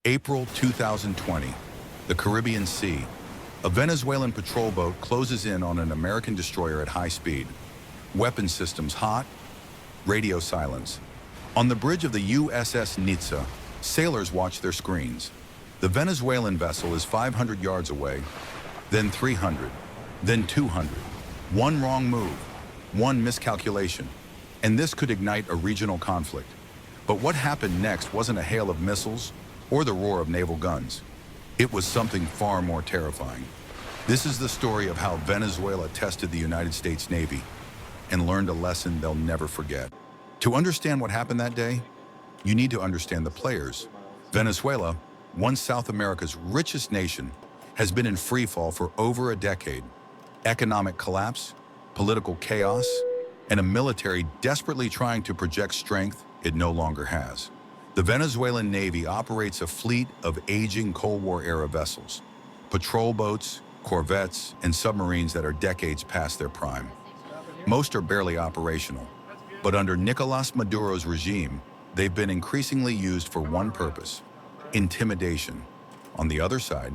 April 2020, the Caribbean Sea. A Venezuelan patrol boat closes in on an American destroyer at high speed. Weapon systems hot, radio silence. On the bridge of the USS Nitze, sailors watch their screens. The Venezuelan vessel is 500 yards away, then 300, then 200. One wrong move, one miscalculation, and this could ignite a regional conflict. But what happened next wasn't a hail of missiles or the roar of naval guns. It was something far more terrifying. This is the story of how Venezuela tested the United States Navy and learned a lesson they'll never forget. To understand what happened that day, you need to understand the players. Venezuela, once South America's richest nation, has been in free fall for over a decade. Economic collapse, political chaos, and a military desperately trying to project strength it no longer has. The Venezuelan Navy operates a fleet of aging Cold War-era vessels, patrol boats, corvettes, and submarines that are decades past their prime. Most are barely operational, but under Nicolas Maduro's regime, they've been increasingly used for one purpose: intimidation. On the other side,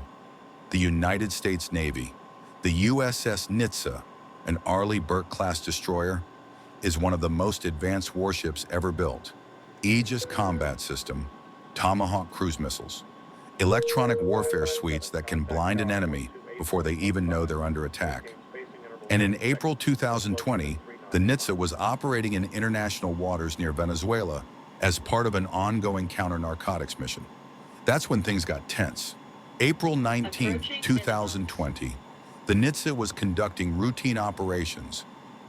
the United States Navy, the USS Nitze, an Arleigh Burke-class destroyer, is one of the most advanced warships ever built. Aegis combat system, Tomahawk cruise missiles, electronic warfare suites that can blind an enemy before they even know they're under attack. And in April 2020, the Nitze was operating in international waters near Venezuela as part of an ongoing counter-narcotics mission. That's when things got tense. April 19, 2020, the Nitze was conducting routine operations,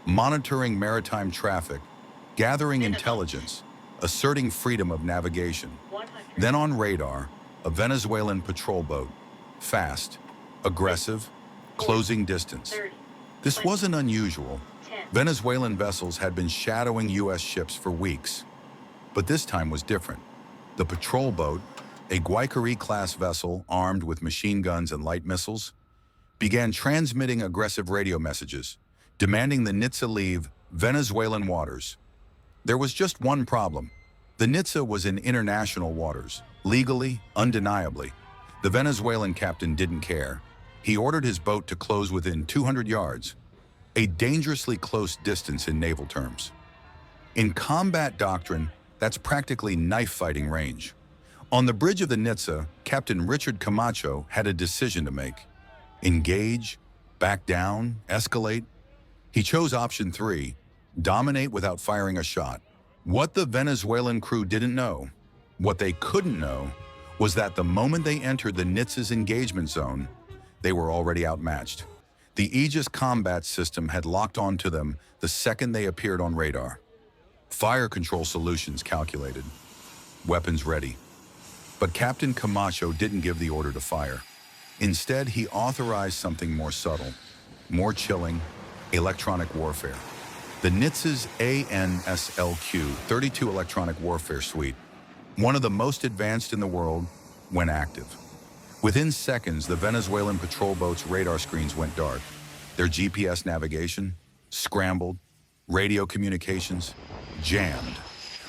monitoring maritime traffic, gathering intelligence, asserting freedom of navigation. Then on radar, a Venezuelan patrol boat, fast, aggressive, closing distance. This wasn't unusual. Venezuelan vessels had been shadowing U.S. ships for weeks. But this time was different. The patrol boat, a Guayquerí-class vessel armed with machine guns and light missiles, began transmitting aggressive radio messages, demanding the Nitze leave Venezuelan waters. There was just one problem. The Nitze was in international waters, legally, undeniably. The Venezuelan captain didn't care. He ordered his boat to close within 200 yards, a dangerously close distance in naval terms. In combat doctrine, that's practically knife-fighting range. On the bridge of the Nitze, Captain Richard Camacho had a decision to make. Engage, back down, escalate. He chose option 3, dominate without firing a shot. What the Venezuelan crew didn't know, what they couldn't know, was that the moment they entered the Nitze's engagement zone, they were already outmatched. The Aegis combat system had locked onto them the second they appeared on radar. Fire control solutions calculated, weapons ready. But Captain Camacho didn't give the order to fire. Instead, he authorized something more subtle, more chilling: electronic warfare. The Nitze's ANSLQ-32 electronic warfare suite, one of the most advanced in the world, went active. Within seconds, the Venezuelan patrol boat's radar screens went dark. Their GPS navigation scrambled, radio communications jammed.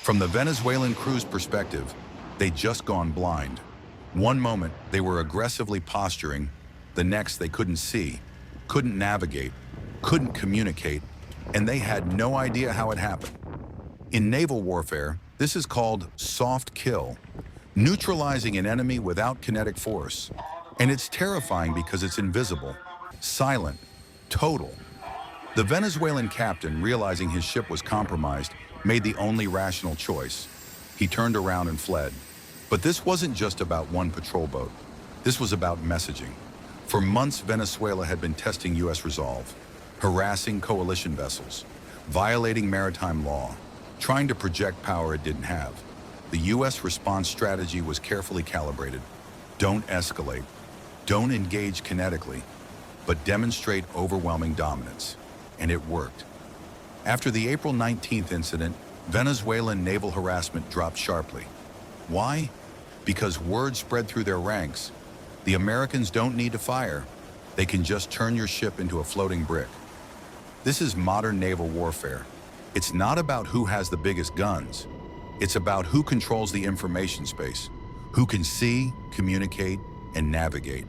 From the Venezuelan crew's perspective, they'd just gone blind. One moment, they were aggressively posturing. The next, they couldn't see, couldn't navigate, couldn't communicate, and they had no idea how it happened. In naval warfare, this is called soft kill, neutralizing an enemy without kinetic force. And it's terrifying because it's invisible, silent, total. The Venezuelan captain, realizing his ship was compromised, made the only rational choice. He turned around and fled. But this wasn't just about one patrol boat. This was about messaging. For months, Venezuela had been testing U.S. resolve, harassing coalition vessels, violating maritime law, trying to project power it didn't have. The U.S. response strategy was carefully calibrated. Don't escalate. Don't engage kinetically, but demonstrate overwhelming dominance. And it worked. After the April 19th incident, Venezuelan naval harassment dropped sharply. Why? Because word spread through their ranks. The Americans don't need to fire. They can just turn your ship into a floating brick. This is modern naval warfare. It's not about who has the biggest guns. It's about who controls the information space, who can see, communicate, and navigate.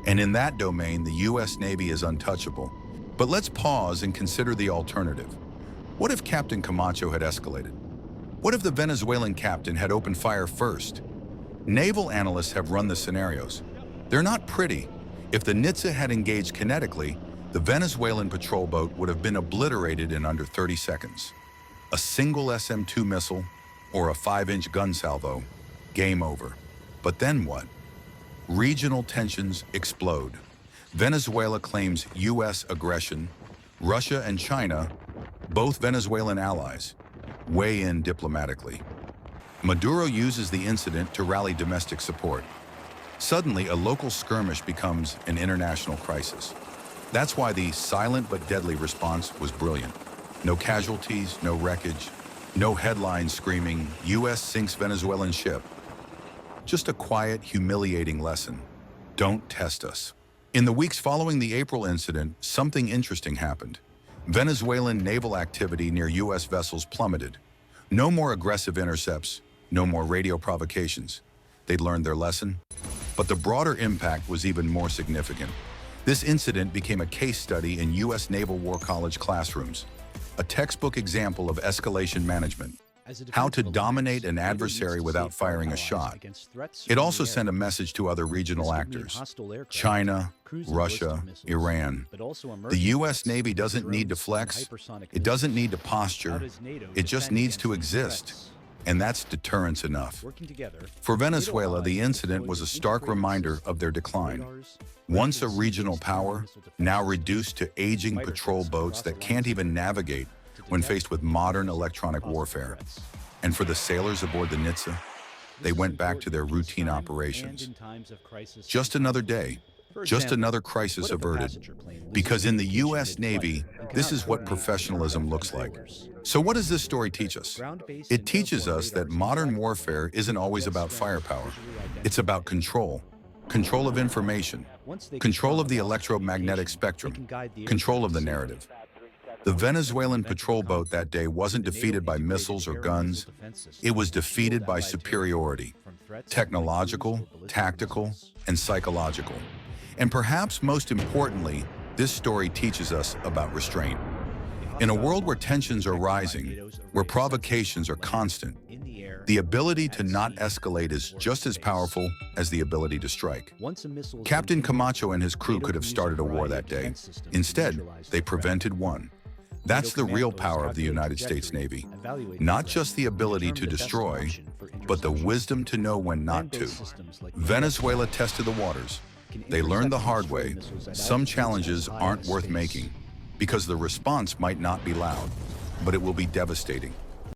And in that domain, the U.S. Navy is untouchable. But let's pause and consider the alternative. What if Captain Camacho had escalated? What if the Venezuelan captain had opened fire first? Naval analysts have run the scenarios. They're not pretty. If the Nitze had engaged kinetically, the Venezuelan patrol boat would have been obliterated in under 30 seconds. A single SM-2 missile or a 5-inch gun salvo, game over. But then what? Regional tensions explode. Venezuela claims U.S. aggression. Russia and China, both Venezuelan allies, weigh in diplomatically. Maduro uses the incident to rally domestic support. Suddenly, a local skirmish becomes an international crisis. That's why the silent but deadly response was brilliant. No casualties, no wreckage, no headlines screaming, U.S. sinks Venezuelan ship. Just a quiet, humiliating lesson. Don't test us. In the weeks following the April incident, something interesting happened. Venezuelan naval activity near U.S. vessels plummeted. No more aggressive intercepts, no more radio provocations. They'd learned their lesson. But the broader impact was even more significant. This incident became a case study in U.S. Naval War College classrooms, a textbook example of escalation management, how to dominate an adversary without firing a shot. It also sent a message to other regional actors, China, Russia, Iran. The U.S. Navy doesn't need to flex, it doesn't need to posture, it just needs to exist. And that's deterrence enough. For Venezuela, the incident was a stark reminder of their decline. Once a regional power, now reduced to aging patrol boats that can't even navigate when faced with modern electronic warfare. And for the sailors aboard the Nitze, they went back to their routine operations. Just another day, just another crisis averted. Because in the U.S. Navy, this is what professionalism looks like. So what does this story teach us? It teaches us that modern warfare isn't always about firepower. It's about control. Control of information, control of the electromagnetic spectrum, control of the narrative. The Venezuelan patrol boat that day wasn't defeated by missiles or guns. It was defeated by superiority, technological, tactical, and psychological. And perhaps most importantly, this story teaches us about restraint. In a world where tensions are rising, where provocations are constant, the ability to not escalate is just as powerful as the ability to strike. Captain Camacho and his crew could have started a war that day. Instead, they prevented one. That's the real power of the United States Navy. Not just the ability to destroy, but the wisdom to know when not to. Venezuela tested the waters. They learned the hard way. Some challenges aren't worth making, because the response might not be loud, but it will be devastating.